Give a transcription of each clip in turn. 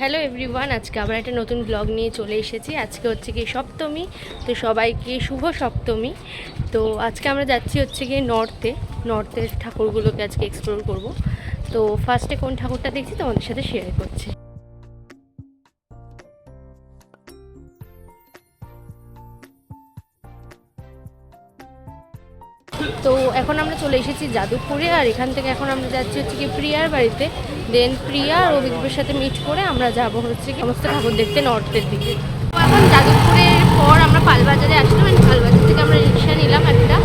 Hello everyone, আজকে আবার একটা নতুন ব্লগ নিয়ে চলে এসেছি। আজকে হচ্ছে কি সপ্তমী, তো সবাইকে শুভ সপ্তমী। তো আজকে আমরা যাচ্ছি হচ্ছে গিয়ে নর্থের ঠাকুরগুলোকে আজকে এক্সপ্লোর করব। তো ফার্স্টে কোন ঠাকুরটা দেখছি তোমাদের সাথে শেয়ার করছি। তো এখন আমরা চলে এসেছি যাদবপুরে, আর এখান থেকে এখন আমরা যাচ্ছি হচ্ছে কি প্রিয়ার বাড়িতে। দেন প্রিয়া আর অভিদীপের সাথে মিট করে আমরা যাব হচ্ছে কি সমস্ত ঠাকুর দেখতে নর্থের দিকে। তো এখন যাদবপুরের পর আমরা পালবাজারে আসলাম, পালবাজার থেকে আমরা রিক্সা নিলাম একটা।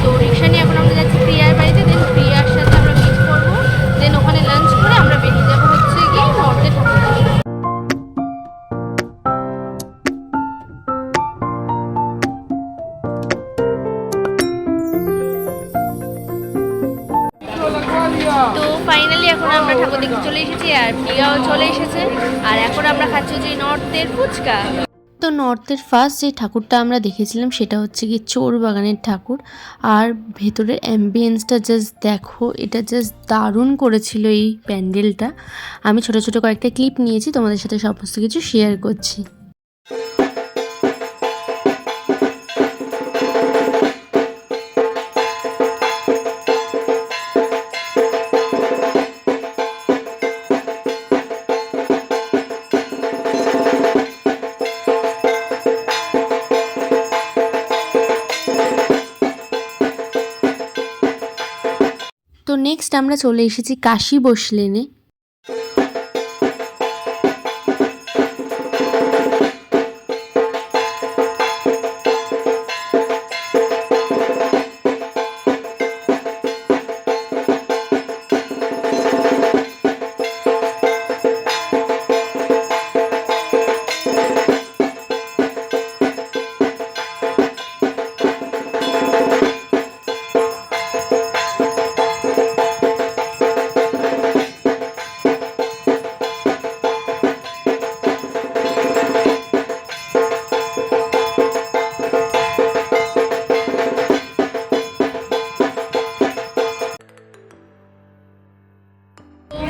তো রিক্সা নিয়ে এখন আমরা যাচ্ছি প্রিয়ার বাড়িতে। দেন প্রিয়ার সাথে আমরা মিট করবো, দেন ওখানে লাঞ্চ করে আমরা বেরিয়ে যাবো হচ্ছে গিয়ে নর্থের ঠাকুর দেখতে। তো ফাইনালি এখন আমরা ঠাকুর দেখতে চলে এসেছি, আর প্রিয়াও চলে এসেছে। আর এখন আমরা খাচ্ছি যে নর্থের ফুচকা। তো নর্থের ফার্স্ট যে ঠাকুরটা আমরা দেখেছিলাম সেটা হচ্ছে কি চোর বাগানের ঠাকুর। আর ভেতরের অ্যাম্বিয়েন্সটা জাস্ট দেখো, এটা জাস্ট দারুণ করেছিল এই প্যান্ডেলটা। আমি ছোট ছোট কয়েকটা ক্লিপ নিয়েছি, তোমাদের সাথে সমস্ত কিছু শেয়ার করছি। তো নেক্সট আমরা চলে এসেছি কাশী বসলেনে।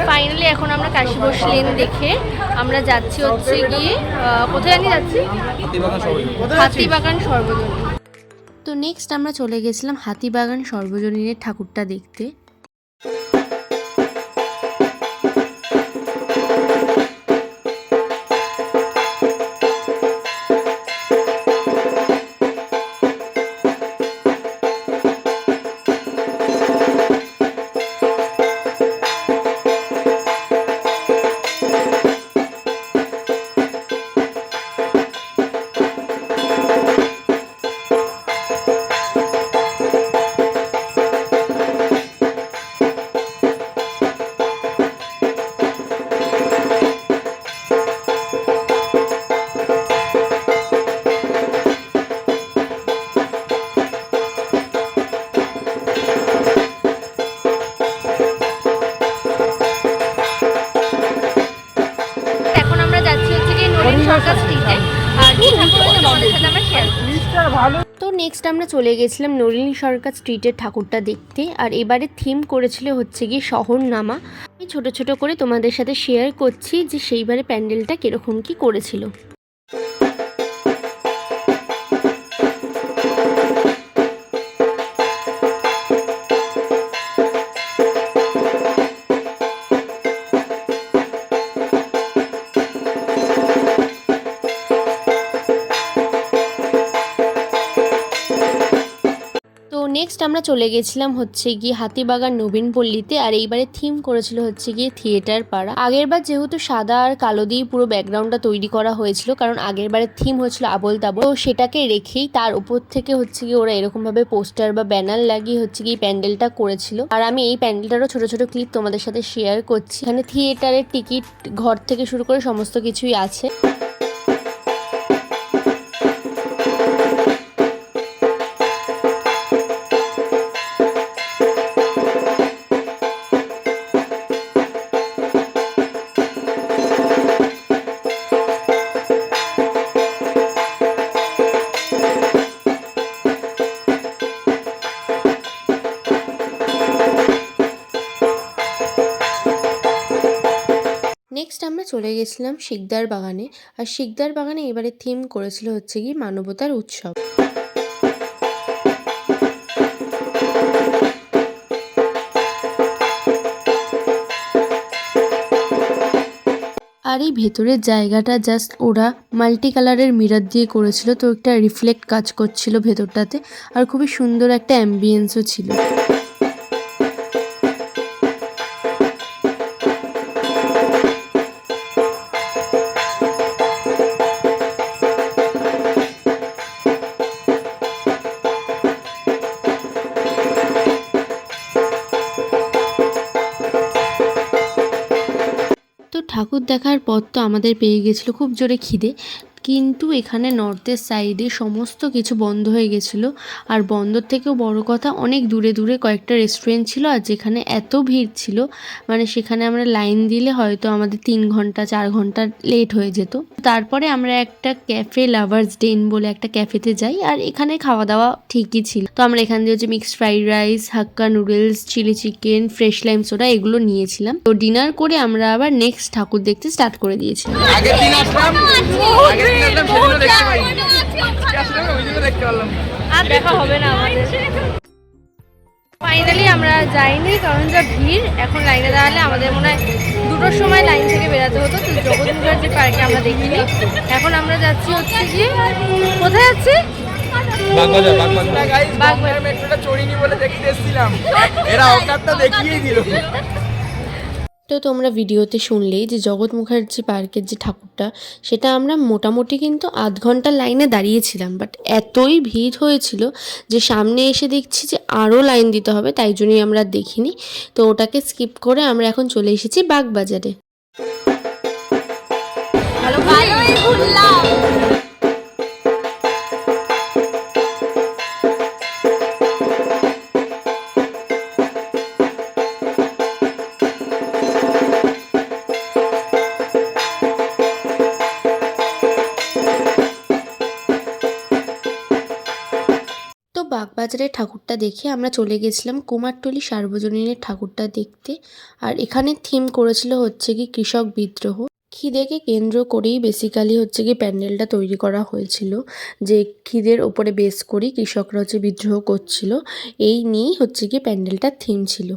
ফাইনালি এখন আমরা কাশী বসলেন দেখে আমরা যাচ্ছি হচ্ছে গিয়ে কোথায় জানি যাচ্ছি, হাতিবাগান সর্বজনীন। তো নেক্সট আমরা চলে গেছিলাম হাতিবাগান সর্বজনীনের ঠাকুরটা দেখতে। তো নেক্সট আমরা চলে গেছিলাম নলিনী সরকার স্ট্রিটের ঠাকুরটা দেখতে। আর এবারে থিম করেছিল হচ্ছে গিয়ে শহরনামা। আমি ছোট ছোট করে তোমাদের সাথে শেয়ার করছি যে সেইবারে প্যান্ডেলটা কিরকম কি করেছিল। তো নেক্সট আমরা চলে গেছিলাম হচ্ছে গিয়ে হাতিবাগান নবীনপল্লীতে। আর এইবারে থিম করেছিল হচ্ছে গিয়ে থিয়েটার পাড়া। আগেরবার যেহেতু সাদা আর কালো দিয়ে পুরো ব্যাকগ্রাউন্ডটা তৈরি করা হয়েছিল, কারণ আগেরবারের থিম হয়েছিল আবোল তাবোল, তো সেটাকে রেখেই তার উপর থেকে হচ্ছে গিয়ে ওরা এরকম ভাবে পোস্টার বা ব্যানার লাগিয়ে হচ্ছে গিয়ে প্যান্ডেলটা করেছিল। আর আমি এই প্যান্ডেলটারও ছোট ছোট ক্লিপ তোমাদের সাথে শেয়ার করছি। এখানে থিয়েটারের টিকিট, ঘর থেকে শুরু করে সমস্ত কিছুই আছে। নেক্সট আমরা চলে গেছিলাম শিকদার বাগানে। আর শিকদার বাগানে এবারে থিম করেছিল হচ্ছে কি মানবতার উৎসব। আর এই ভেতরের জায়গাটা জাস্ট ওরা মাল্টি কালারের মিরর দিয়ে করেছিল, তো একটা রিফ্লেক্ট কাজ করছিল ভেতরটাতে। আর খুবই সুন্দর একটা অ্যাম্বিয়েন্সও ছিল। তো ঠাকুর দেখার পর তো আমাদের পেয়ে গেছিলো খুব জোরে খিদে, কিন্তু এখানে নর্থের সাইডে সমস্ত কিছু বন্ধ হয়ে গেছিলো। আর বন্ধর থেকেও বড় কথা, অনেক দূরে দূরে কয়েকটা রেস্টুরেন্ট ছিল, আর যেখানে এত ভিড় ছিল মানে সেখানে আমরা লাইন দিলে হয়তো আমাদের 3 ঘন্টা 4 ঘন্টা লেট হয়ে যেত। তারপরে আমরা একটা ক্যাফে লাভার্স ডেন বলে একটা ক্যাফেতে যাই, আর এখানে খাওয়া দাওয়া ঠিকই ছিল। তো আমরা এখান দিয়ে হচ্ছে mixed fried rice, hakka noodles, chilli chicken, fresh lime soda এগুলো নিয়েছিলাম। তো ডিনার করে আমরা আবার নেক্সট ঠাকুর দেখতে স্টার্ট করে দিয়েছিলাম। দেখা হবে না আমাদের। ফাইনালি আমরা যাইনি, কারণ যা ভিড়। এখন লাইনে দাঁড়ালে আমাদের মনে হয় 2টোর সময় লাইন থেকে বেরোতে হতো। তো জগৎ মুখার্জি পার্কে আমরা দেখিনি। এখন আমরা যাচ্ছি হচ্ছে গিয়ে, কোথায় যাচ্ছি? বাগবাজার। মেট্রোটা চড়িনি বলে দেখতে এসেছিলাম, এরা অকাতটা দেখিয়ে দিল। তো তোমরা ভিডিওতে শুনলেই যে জগৎ মুখার্জি পার্কের যে ঠাকুরটা, সেটা আমরা মোটামুটি কিন্তু আধ ঘন্টা লাইনে দাঁড়িয়েছিলাম, বাট এতই ভিড় হয়েছিল যে সামনে এসে দেখছি যে আরও লাইন দিতে হবে, তাই জন্যই আমরা দেখিনি। তো ওটাকে স্কিপ করে আমরা এখন চলে এসেছি বাগবাজারে। ভালোই ঘুরলাম। তো বাগবাজারের ঠাকুরটা দেখে আমরা চলে গেছিলাম কুমারটুলি সার্বজনীনের ঠাকুরটা দেখতে। আর এখানে থিম করেছিল হচ্ছে কি কৃষক বিদ্রোহ। খিদেকে কেন্দ্র করেই বেসিক্যালি হচ্ছে কি প্যান্ডেলটা তৈরি করা হয়েছিল, যে খিদের ওপরে বেস করেই কৃষকরা হচ্ছে বিদ্রোহ করছিল। এই নিয়েই হচ্ছে কি প্যান্ডেলটার থিম ছিল।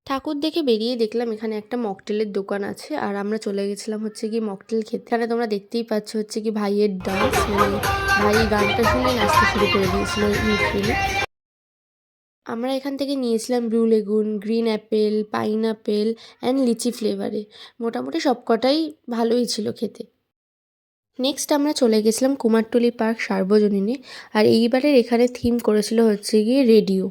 ঠাকুর দেখে বেরিয়ে দেখলাম এখানে একটা মকটেলের দোকান আছে, আর আমরা চলে গেছিলাম হচ্ছে কি মকটেল খেতে। এখানে তোমরা দেখতেই পাচ্ছ হচ্ছে কি ভাইয়ের ডান্স, মানে ভাই গানটা শুনে নাচতে শুরু করে দিয়েছিল লিটারেলি। আমরা এখান থেকে নিয়েছিলাম blue lagoon, green apple, pineapple and litchi ফ্লেভারে। মোটামুটি সবকটাই ভালোই ছিল খেতে। নেক্সট আমরা চলে গেছিলাম কুমারটুলি পার্ক সার্বজনীনে। আর এইবারের এখানে থিম করেছিল হচ্ছে গিয়ে রেডিও।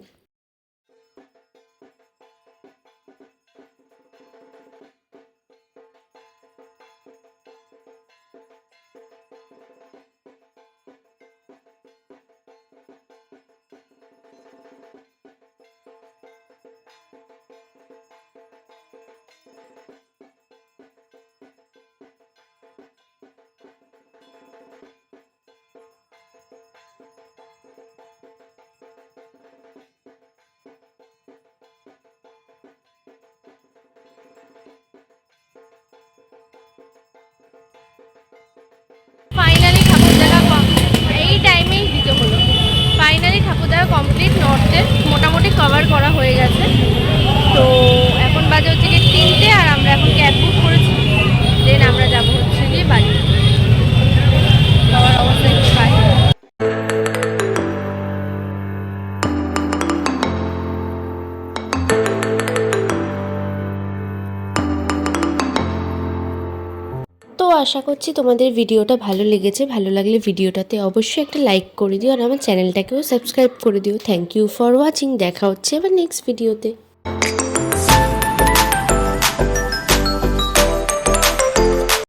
ফাইনালি ঠাকুর দেখা এই টাইমেই দিতে হলো। ফাইনালি ঠাকুর দেখা কমপ্লিট। নর্থের মোটামুটি কভার করা হয়ে গেছে। তো এখন বাজে হচ্ছে গিয়ে 3টে, আর আমরা এখন ক্যাব বুক করেছি। দেন আমরা যাবো হচ্ছে গিয়ে বাড়ি। খাওয়ার অবস্থা একটু খাই। তো আশা করছি তোমাদের ভিডিওটা ভালো লেগেছে। ভালো লাগলে ভিডিওটাতে অবশ্যই একটা লাইক করে দিও, আর আমার চ্যানেলটাকেও সাবস্ক্রাইব করে দিও। Thank you for watching. দেখা হচ্ছে আবার নেক্সট ভিডিওতে।